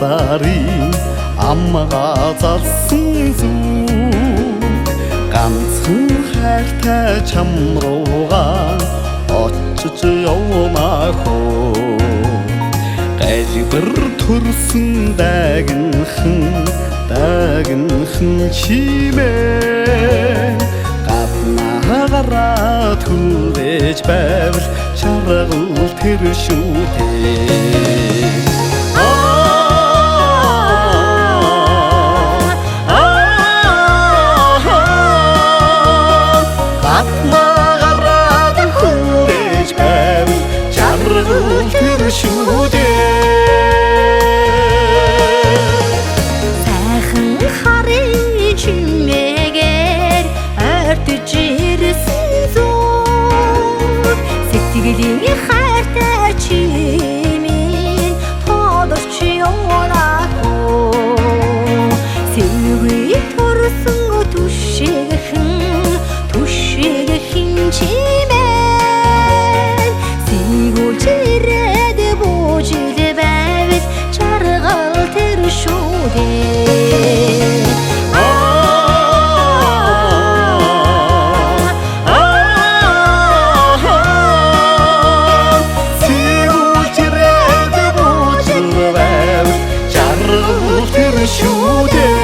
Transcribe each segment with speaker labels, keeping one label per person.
Speaker 1: зарыг амгаа залсан зүг ганцхан хайртай чам руугаа очиж явмаахоо гайвар төрсөн дагнхан чимээ гаднаагаараа түрэж байвал шаргал тэр шүү дээ
Speaker 2: сайхан харын чимээгээр ойртож ирсэн зүг сэтгэлийн хайртай чимийн тодорч явнахоо сэвгүй төрсөн түшигхэн чимээ сигүүлж ирээд буужил байвал чаргал тэр шүү дээ
Speaker 1: сигүүлж ирээд буужил байвал чаргал тэр шүү дээ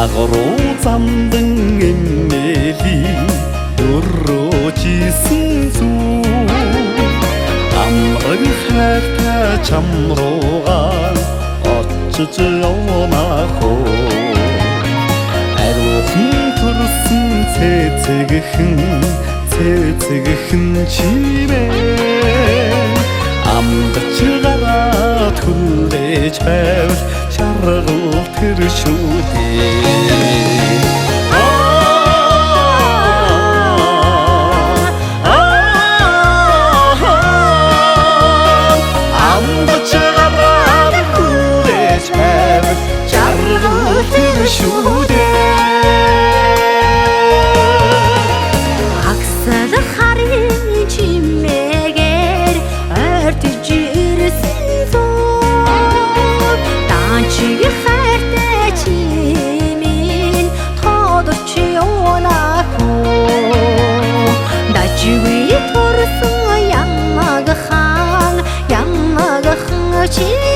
Speaker 1: агруу замдан эмэли дөрөөжсэн зүг амраг хайртай чам руугаа очиж явмаахоо ариухан төрсөн цэцэгхэн чимээ амгач гараа түрэж байвал шаргал тэр шүү дээ амгач гараа түрэж байвал шаргал тэр шүү дээ
Speaker 2: аксал харын чимээгээр ойртож ирсэн зүг даанчиг хайртай чимийн тодорч явнахоо дажгүй төрсөн ямагхан чимээ